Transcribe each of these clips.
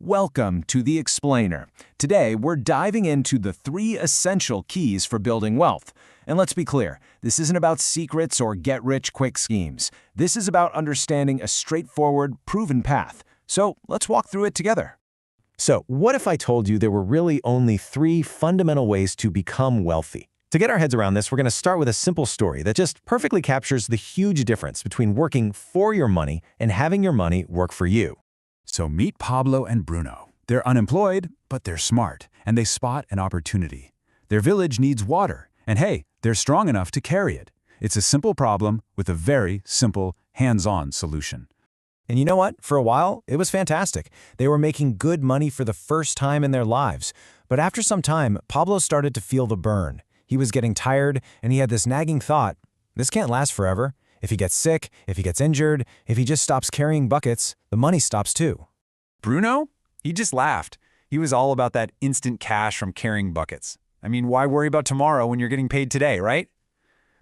Welcome to The Explainer. Today, we're diving into the 3 essential keys for building wealth. And let's be clear, this isn't about secrets or get-rich-quick schemes. This is about understanding a straightforward, proven path. So let's walk through it together. So, what if I told you there were really only 3 fundamental ways to become wealthy? To get our heads around this, we're going to start with a simple story that just perfectly captures the huge difference between working for your money and having your money work for you. So meet Pablo and Bruno. They're unemployed, but they're smart, and they spot an opportunity. Their village needs water, and hey, they're strong enough to carry it. It's a simple problem with a very simple, hands-on solution. And you know what? For a while, it was fantastic. They were making good money for the first time in their lives. But after some time, Pablo started to feel the burn. He was getting tired, and he had this nagging thought, this can't last forever. If he gets sick, if he gets injured, if he just stops carrying buckets, the money stops too. Bruno? He just laughed. He was all about that instant cash from carrying buckets. I mean, why worry about tomorrow when you're getting paid today, right?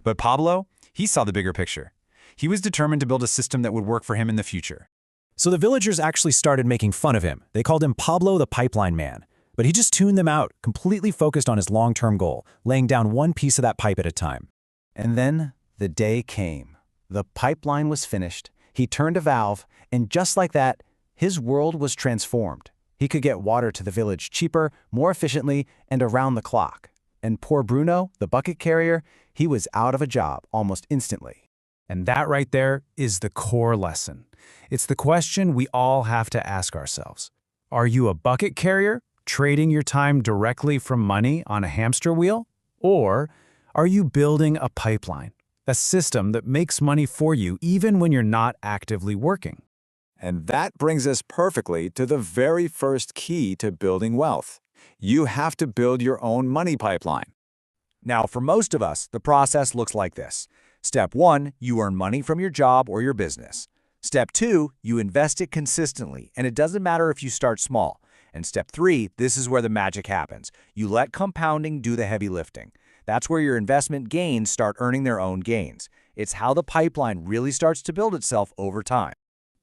But Pablo, he saw the bigger picture. He was determined to build a system that would work for him in the future. So the villagers actually started making fun of him. They called him Pablo the Pipeline Man. But he just tuned them out, completely focused on his long-term goal, laying down one piece of that pipe at a time. And then the day came. The pipeline was finished, he turned a valve, and just like that, his world was transformed. He could get water to the village cheaper, more efficiently, and around the clock. And poor Bruno, the bucket carrier, he was out of a job almost instantly. And that right there is the core lesson. It's the question we all have to ask ourselves. Are you a bucket carrier, trading your time directly from money on a hamster wheel? Or are you building a pipeline? A system that makes money for you even when you're not actively working. And that brings us perfectly to the very first key to building wealth. You have to build your own money pipeline. Now, for most of us, the process looks like this. Step 1, you earn money from your job or your business. Step 2, you invest it consistently, and it doesn't matter if you start small. And step 3, this is where the magic happens. You let compounding do the heavy lifting. That's where your investment gains start earning their own gains. It's how the pipeline really starts to build itself over time.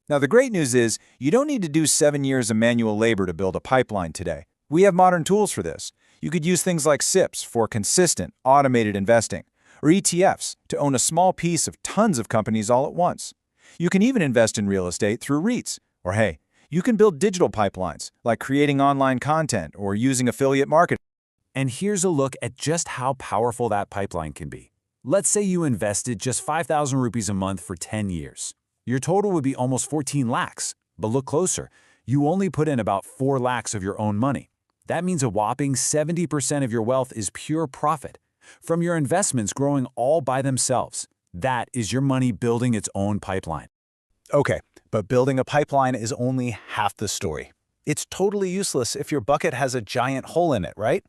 Now, the great news is you don't need to do 7 years of manual labor to build a pipeline today. We have modern tools for this. You could use things like SIPs for consistent, automated investing, or ETFs to own a small piece of tons of companies all at once. You can even invest in real estate through REITs. Or hey, you can build digital pipelines, like creating online content or using affiliate marketing. And here's a look at just how powerful that pipeline can be. Let's say you invested just 5,000 rupees a month for 10 years. Your total would be almost 14 lakhs. But look closer. You only put in about 4 lakhs of your own money. That means a whopping 70% of your wealth is pure profit from your investments growing all by themselves. That is your money building its own pipeline. Okay, but building a pipeline is only half the story. It's totally useless if your bucket has a giant hole in it, right?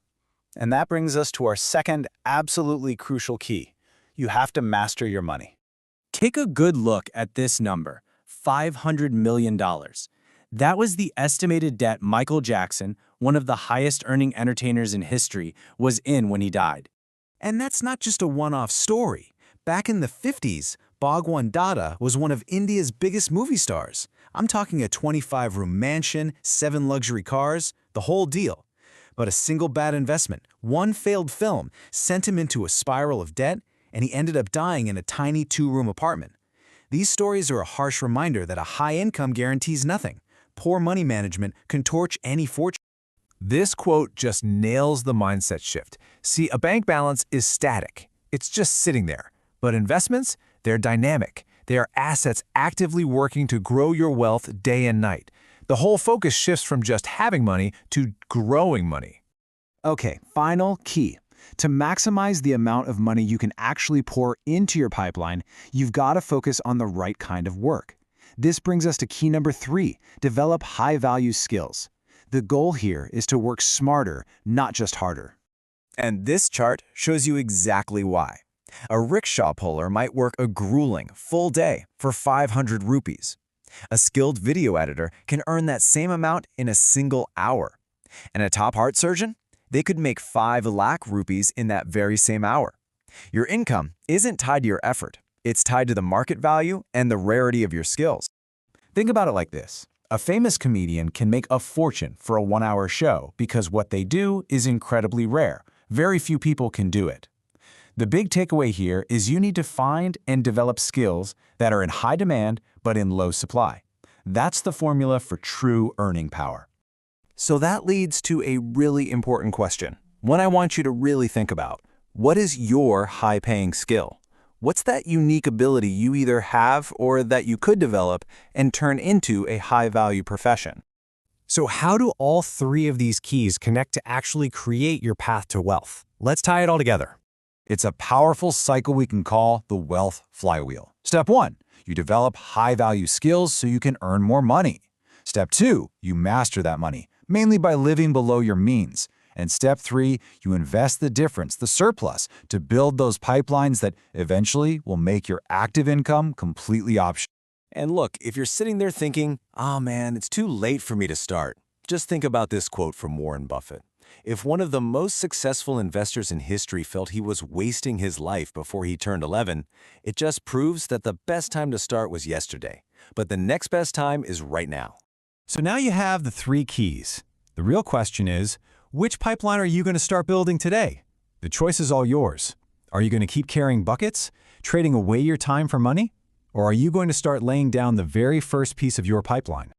And that brings us to our second, absolutely crucial key. You have to master your money. Take a good look at this number, $500 million. That was the estimated debt Michael Jackson, one of the highest-earning entertainers in history, was in when he died. And that's not just a one-off story. Back in the 50s, Bhagwan Dada was one of India's biggest movie stars. I'm talking a 25-room mansion, 7 luxury cars, the whole deal. But a single bad investment, one failed film, sent him into a spiral of debt, and he ended up dying in a tiny 2-room apartment. These stories are a harsh reminder that a high income guarantees nothing. Poor money management can torch any fortune. This quote just nails the mindset shift. See, a bank balance is static. It's just sitting there. But investments, they're dynamic. They are assets actively working to grow your wealth day and night. The whole focus shifts from just having money to growing money. Okay, final key. To maximize the amount of money you can actually pour into your pipeline, you've got to focus on the right kind of work. This brings us to key number 3, develop high-value skills. The goal here is to work smarter, not just harder. And this chart shows you exactly why. A rickshaw puller might work a grueling, full day for 500 rupees. A skilled video editor can earn that same amount in a single hour. And a top heart surgeon? They could make 5 lakh rupees in that very same hour. Your income isn't tied to your effort. It's tied to the market value and the rarity of your skills. Think about it like this. A famous comedian can make a fortune for a one-hour show because what they do is incredibly rare. Very few people can do it. The big takeaway here is you need to find and develop skills that are in high demand but in low supply. That's the formula for true earning power. So that leads to a really important question, one I want you to really think about. What is your high-paying skill? What's that unique ability you either have or that you could develop and turn into a high-value profession? So how do all three of these keys connect to actually create your path to wealth? Let's tie it all together. It's a powerful cycle we can call the wealth flywheel. Step 1, you develop high-value skills so you can earn more money. Step 2, you master that money, mainly by living below your means. And step 3, you invest the difference, the surplus, to build those pipelines that eventually will make your active income completely optional. And look, if you're sitting there thinking, "Oh man, it's too late for me to start," just think about this quote from Warren Buffett. If one of the most successful investors in history felt he was wasting his life before he turned 11, it just proves that the best time to start was yesterday. But the next best time is right now. So now you have the 3 keys. The real question is, which pipeline are you going to start building today? The choice is all yours. Are you going to keep carrying buckets, trading away your time for money? Or are you going to start laying down the very first piece of your pipeline?